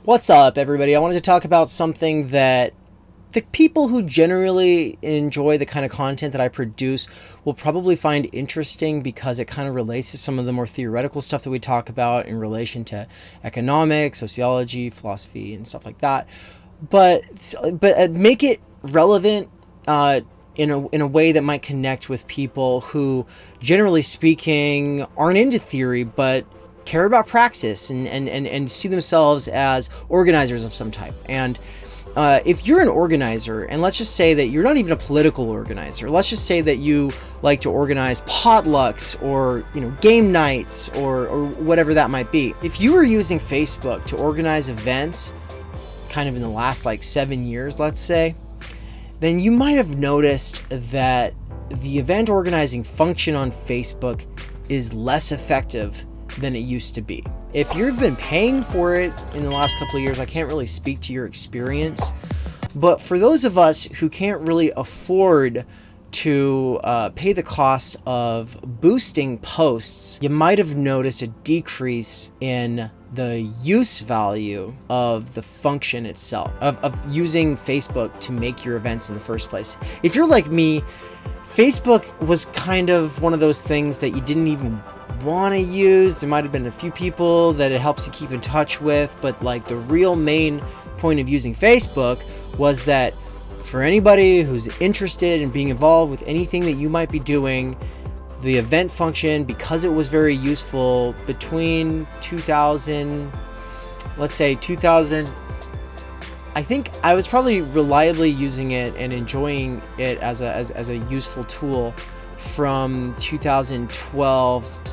What's up, everybody? I wanted to talk about something that the people who generally enjoy the kind of content that I produce will probably find interesting because it kind of relates to some of the more theoretical stuff that we talk about in relation to economics, sociology, philosophy, and stuff like that. But make it relevant in a way that might connect with people who, generally speaking, aren't into theory, but care about praxis and see themselves as organizers of some type. And if you're an organizer, and let's just say that you're not even a political organizer, let's just say that you like to organize potlucks or game nights or whatever that might be. If you were using Facebook to organize events kind of in the last 7 years, let's say, then you might have noticed that the event organizing function on Facebook is less effective than it used to be. If you've been paying for it in the last couple of years, I can't really speak to your experience, but for those of us who can't really afford to pay the cost of boosting posts, you might have noticed a decrease in the use value of the function itself, of using Facebook to make your events in the first place. If you're like me, Facebook was kind of one of those things that you didn't even want to use. There might have been a few people that it helps you keep in touch with, but the real main point of using Facebook was that for anybody who's interested in being involved with anything that you might be doing, the event function, because it was very useful between 2000, let's say 2000, I think I was probably reliably using it and enjoying it as a useful tool from 2012 to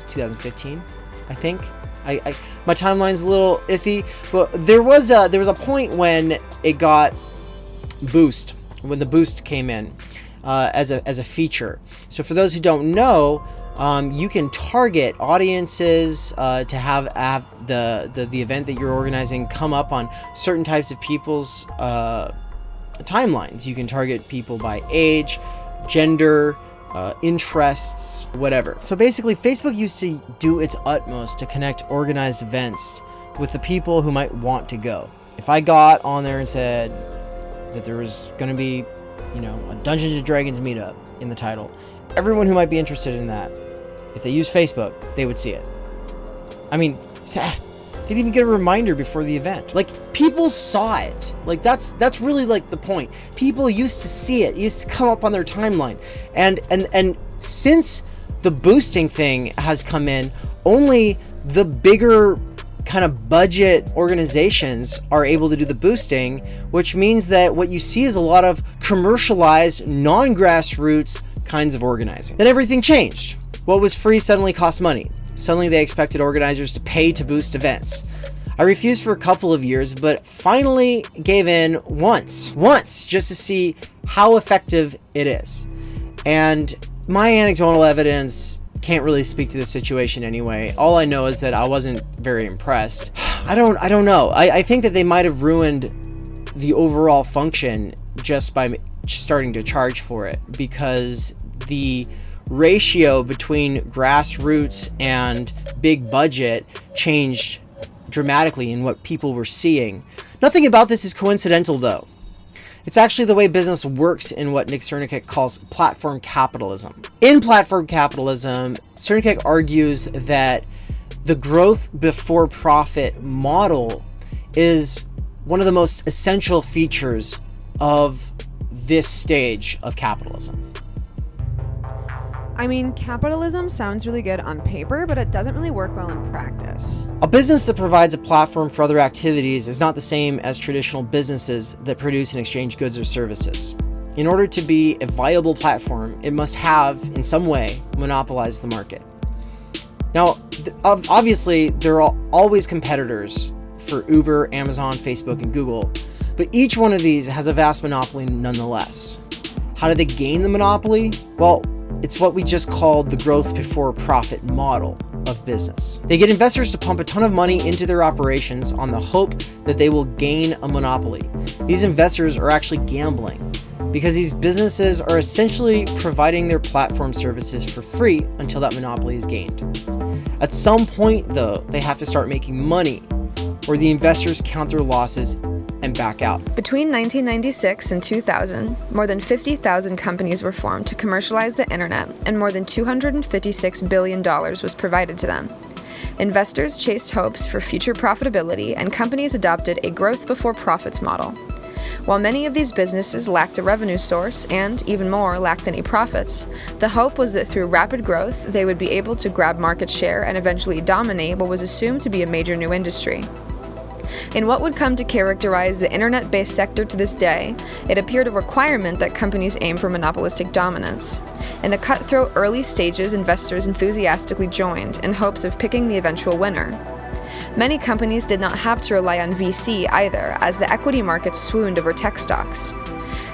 2015, I think. My timeline's a little iffy, but there was a point when it got when the boost came in as a feature. So for those who don't know, you can target audiences to have the event that you're organizing come up on certain types of people's timelines. You can target people by age, gender, interests, whatever. So basically, Facebook used to do its utmost to connect organized events with the people who might want to go. If I got on there and said that there was going to be, a Dungeons and Dragons meetup in the title, everyone who might be interested in that, if they use Facebook, they would see it. I mean, they'd even get a reminder before the event. People saw it. That's really the point. People used to see it. It used to come up on their timeline. And since the boosting thing has come in, only the bigger kind of budget organizations are able to do the boosting, which means that what you see is a lot of commercialized, non-grassroots kinds of organizing. Then everything changed. What was free suddenly cost money. Suddenly they expected organizers to pay to boost events. I refused for a couple of years, but finally gave in once, just to see how effective it is. And my anecdotal evidence can't really speak to the situation anyway. All I know is that I wasn't very impressed. I don't know. I think that they might have ruined the overall function just by starting to charge for it, because the ratio between grassroots and big budget changed dramatically in what people were seeing. Nothing about this is coincidental, though. It's actually the way business works in what Nick Srnicek calls platform capitalism. In platform capitalism, Srnicek argues that the growth before profit model is one of the most essential features of this stage of capitalism. I mean, capitalism sounds really good on paper, but it doesn't really work well in practice. A business that provides a platform for other activities is not the same as traditional businesses that produce and exchange goods or services. In order to be a viable platform, it must have, in some way, monopolized the market. Now, obviously, there are always competitors for Uber, Amazon, Facebook, and Google, but each one of these has a vast monopoly nonetheless. How do they gain the monopoly? Well, it's what we just called the growth before profit model of business. They get investors to pump a ton of money into their operations on the hope that they will gain a monopoly. These investors are actually gambling because these businesses are essentially providing their platform services for free until that monopoly is gained. At some point, though, they have to start making money, or the investors count their losses and back out. Between 1996 and 2000, more than 50,000 companies were formed to commercialize the internet, and more than $256 billion was provided to them. Investors chased hopes for future profitability, and companies adopted a growth before profits model. While many of these businesses lacked a revenue source and, even more, lacked any profits, the hope was that through rapid growth, they would be able to grab market share and eventually dominate what was assumed to be a major new industry. In what would come to characterize the internet-based sector to this day, it appeared a requirement that companies aim for monopolistic dominance. In the cutthroat early stages, investors enthusiastically joined in hopes of picking the eventual winner. Many companies did not have to rely on VC either, as the equity markets swooned over tech stocks.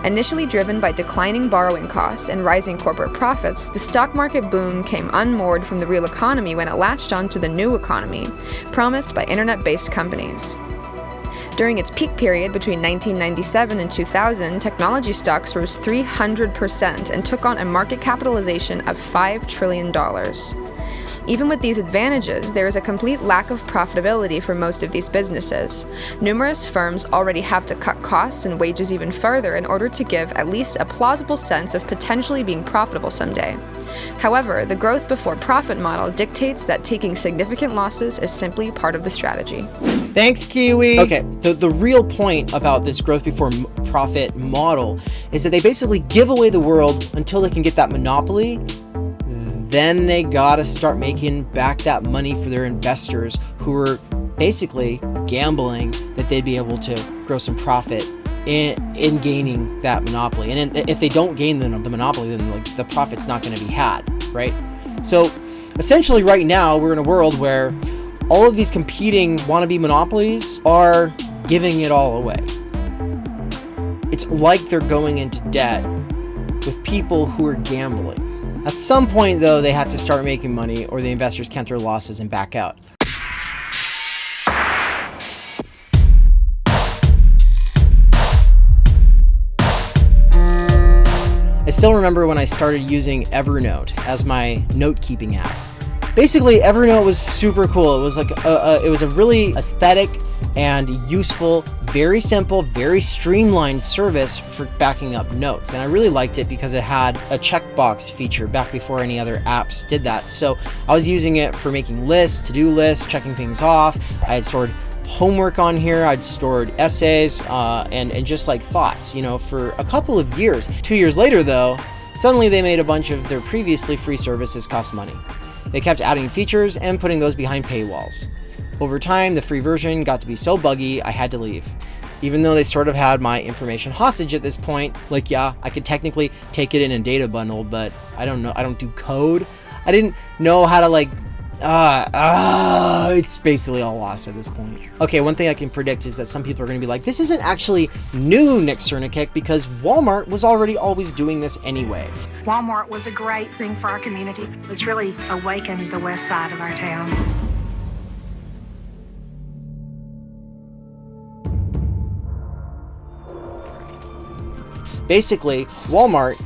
Initially driven by declining borrowing costs and rising corporate profits, the stock market boom came unmoored from the real economy when it latched onto the new economy, promised by internet-based companies. During its peak period between 1997 and 2000, technology stocks rose 300% and took on a market capitalization of $5 trillion. Even with these advantages, there is a complete lack of profitability for most of these businesses. Numerous firms already have to cut costs and wages even further in order to give at least a plausible sense of potentially being profitable someday. However, the growth before profit model dictates that taking significant losses is simply part of the strategy. Thanks, Kiwi. Okay, the real point about this growth before profit model is that they basically give away the world until they can get that monopoly. Then they gotta start making back that money for their investors who are basically gambling that they'd be able to grow some profit in gaining that monopoly. And if they don't gain the monopoly, then like the profit's not gonna be had, right? So essentially right now we're in a world where all of these competing wannabe monopolies are giving it all away. It's like they're going into debt with people who are gambling. At some point, though, they have to start making money or the investors count their losses and back out. I still remember when I started using Evernote as my note-keeping app. Basically, Evernote was super cool. It was like it was a really aesthetic and useful, very simple, very streamlined service for backing up notes. And I really liked it because it had a checkbox feature back before any other apps did that. So I was using it for making lists, to-do lists, checking things off. I had stored homework on here. I'd stored essays and just like thoughts, you know, for a couple of years. 2 years later, though, suddenly they made a bunch of their previously free services cost money. They kept adding features and putting those behind paywalls. Over time, the free version got to be so buggy, I had to leave. Even though they sort of had my information hostage at this point, like, yeah, I could technically take it in a data bundle, but I don't know, I don't do code. I didn't know how to like, it's basically all lost at this point. Okay, one thing I can predict is that some people are going to be like, this isn't actually new, Nick Srnicek, because Walmart was already always doing this anyway. Walmart was a great thing for our community. It's really awakened the west side of our town. Basically, Walmart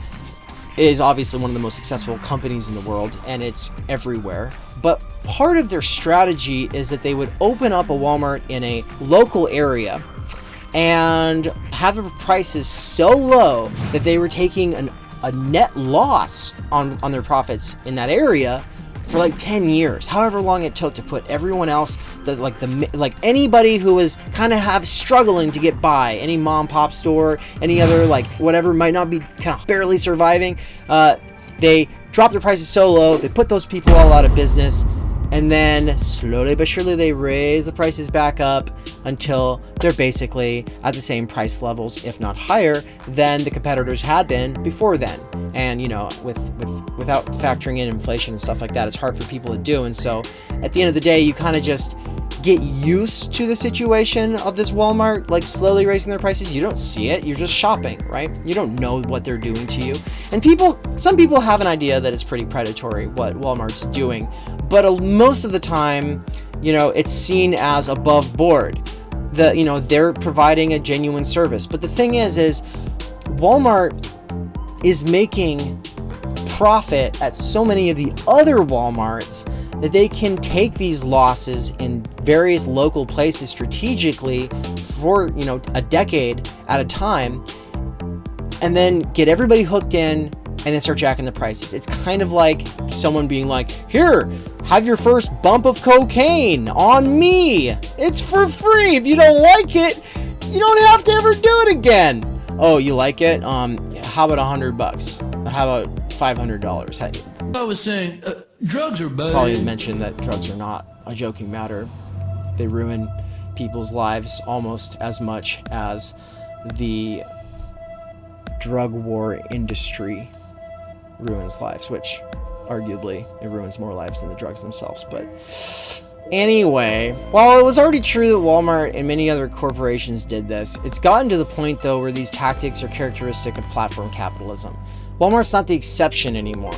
is obviously one of the most successful companies in the world, and it's everywhere. But part of their strategy is that they would open up a Walmart in a local area and have the prices so low that they were taking a net loss on their profits in that area for like 10 years, however long it took to put everyone else, like anybody who was kind of struggling to get by, any mom pop store, any other like whatever might not be kind of barely surviving, they dropped their prices so low, they put those people all out of business, and then slowly but surely they raise the prices back up until they're basically at the same price levels, if not higher, than the competitors had been before then. And you know, without factoring in inflation and stuff like that, it's hard for people to do. And so at the end of the day, you kind of just get used to the situation of this Walmart like slowly raising their prices. You don't see it, you're just shopping, right? You don't know what they're doing to you. And some people have an idea that it's pretty predatory what Walmart's doing, but most of the time, you know, it's seen as above board. They're providing a genuine service. But the thing is Walmart is making profit at so many of the other Walmarts that they can take these losses in various local places strategically for, you know, a decade at a time, and then get everybody hooked in and then start jacking the prices. It's kind of like someone being like, here, have your first bump of cocaine on me. It's for free. If you don't like it, you don't have to ever do it again. Oh, you like it? How about $100? How about $500? I was saying, drugs are bad. Probably mentioned that drugs are not a joking matter. They ruin people's lives almost as much as the drug war industry ruins lives, which arguably it ruins more lives than the drugs themselves. But anyway, while it was already true that Walmart and many other corporations did this, it's gotten to the point though where these tactics are characteristic of platform capitalism. Walmart's not the exception anymore.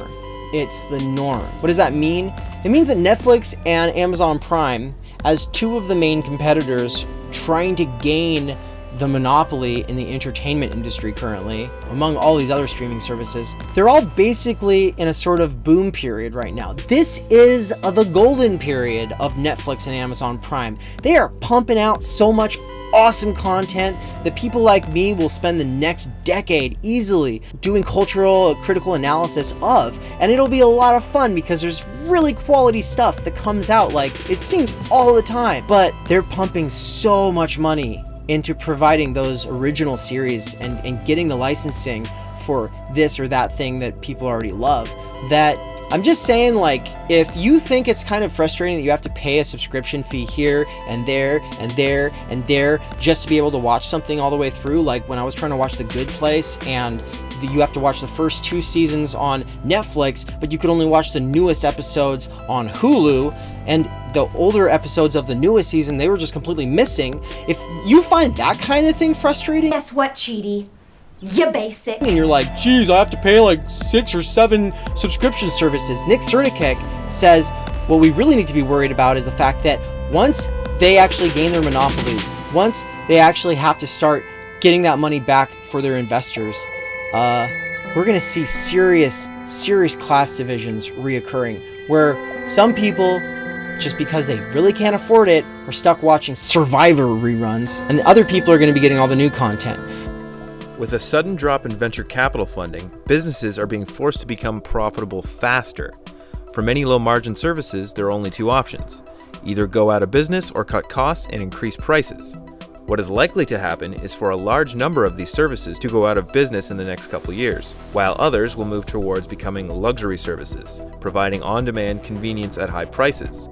It's the norm. What does that mean? It means that Netflix and Amazon Prime, as two of the main competitors trying to gain the monopoly in the entertainment industry currently, among all these other streaming services, they're all basically in a sort of boom period right now. This is the golden period of Netflix and Amazon Prime. They are pumping out so much awesome content that people like me will spend the next decade easily doing cultural critical analysis of, and it'll be a lot of fun because there's really quality stuff that comes out, like it seems all the time. But they're pumping so much money into providing those original series and getting the licensing for this or that thing that people already love, that I'm just saying, like, if you think it's kind of frustrating that you have to pay a subscription fee here and there and there and there just to be able to watch something all the way through, like when I was trying to watch The Good Place and you have to watch the first 2 seasons on Netflix, but you could only watch the newest episodes on Hulu, and the older episodes of the newest season, they were just completely missing. If you find that kind of thing frustrating, Guess what, Cheaty? You basic. and you're like, geez, I have to pay like 6 or 7 subscription services. Nick Srnicek says what we really need to be worried about is the fact that once they actually gain their monopolies, once they actually have to start getting that money back for their investors, we're gonna see serious class divisions reoccurring, where some people, just because they really can't afford it, are stuck watching Survivor reruns, and the other people are gonna be getting all the new content. With a sudden drop in venture capital funding, businesses are being forced to become profitable faster. For many low-margin services, there are only 2 options: either go out of business or cut costs and increase prices. What is likely to happen is for a large number of these services to go out of business in the next couple years, while others will move towards becoming luxury services, providing on-demand convenience at high prices.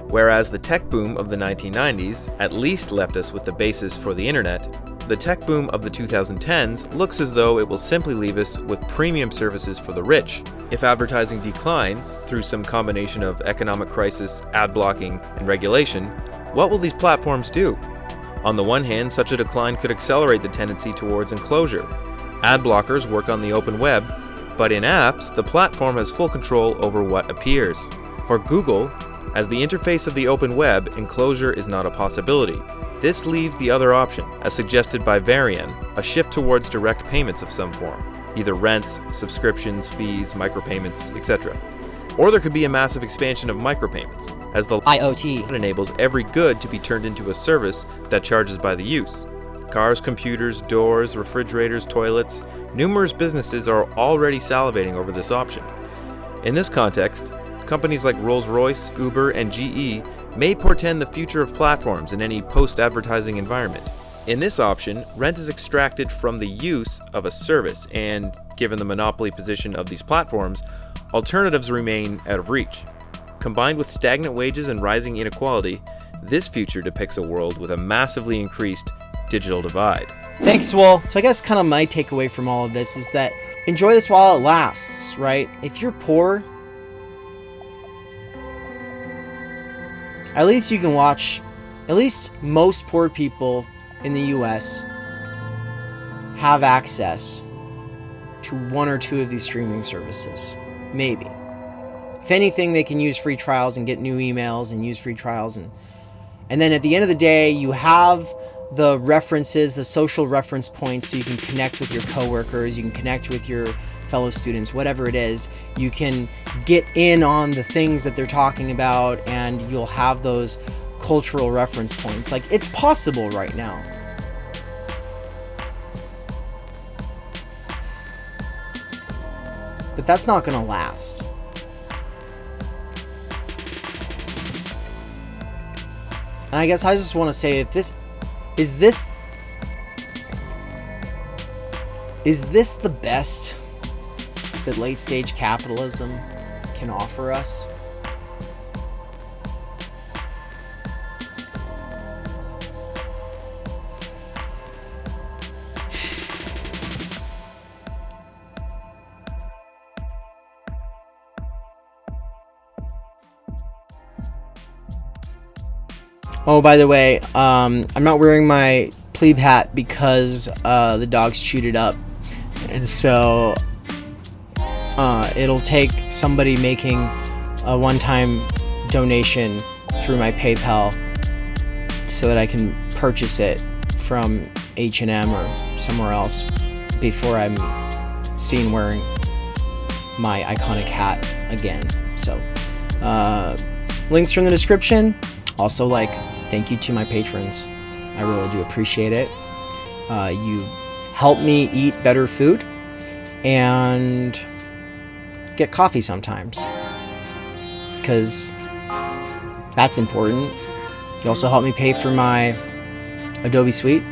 Whereas the tech boom of the 1990s at least left us with the basis for the internet, the tech boom of the 2010s looks as though it will simply leave us with premium services for the rich. If advertising declines through some combination of economic crisis, ad blocking, and regulation, what will these platforms do? On the one hand, such a decline could accelerate the tendency towards enclosure. Ad blockers work on the open web, but in apps, the platform has full control over what appears. For Google, as the interface of the open web, enclosure is not a possibility. This leaves the other option, as suggested by Varian, a shift towards direct payments of some form, either rents, subscriptions, fees, micropayments, etc. Or there could be a massive expansion of micropayments, as the IoT enables every good to be turned into a service that charges by the use. Cars, computers, doors, refrigerators, toilets, numerous businesses are already salivating over this option. In this context, companies like Rolls-Royce, Uber, and GE may portend the future of platforms in any post-advertising environment. In this option, rent is extracted from the use of a service, and given the monopoly position of these platforms, alternatives remain out of reach. Combined with stagnant wages and rising inequality, this future depicts a world with a massively increased digital divide. Thanks, Swole. So I guess kind of my takeaway from all of this is that enjoy this while it lasts, right? If you're poor, at least you can watch, at least most poor people in the US have access to 1 or 2 of these streaming services. Maybe. If anything, they can use free trials and get new emails and use free trials. And then at the end of the day, you have the references, the social reference points, so you can connect with your coworkers, you can connect with your fellow students, whatever it is, you can get in on the things that they're talking about, and you'll have those cultural reference points. Like, it's possible right now. But that's not going to last. And I guess I just want to say, if this is this the best that late stage capitalism can offer us? Oh, by the way, I'm not wearing my plebe hat because the dogs chewed it up. And so it'll take somebody making a one-time donation through my PayPal so that I can purchase it from H&M or somewhere else before I'm seen wearing my iconic hat again. So links are in the description. Also, like, thank you to my patrons. I really do appreciate it. You help me eat better food and get coffee sometimes, because that's important. You also help me pay for my Adobe Suite.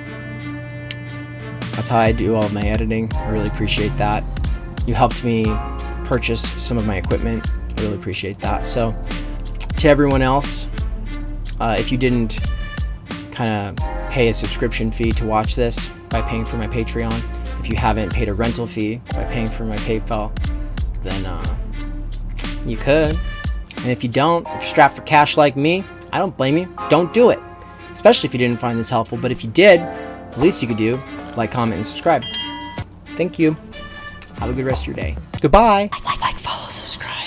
That's how I do all of my editing. I really appreciate that. You helped me purchase some of my equipment. I really appreciate that. So to everyone else, if you didn't kind of pay a subscription fee to watch this by paying for my Patreon, if you haven't paid a rental fee by paying for my PayPal, then you could. And if you don't, if you're strapped for cash like me, I don't blame you. Don't do it. Especially if you didn't find this helpful. But if you did, the least you could do, like, comment, and subscribe. Thank you. Have a good rest of your day. Goodbye. Like, follow, subscribe.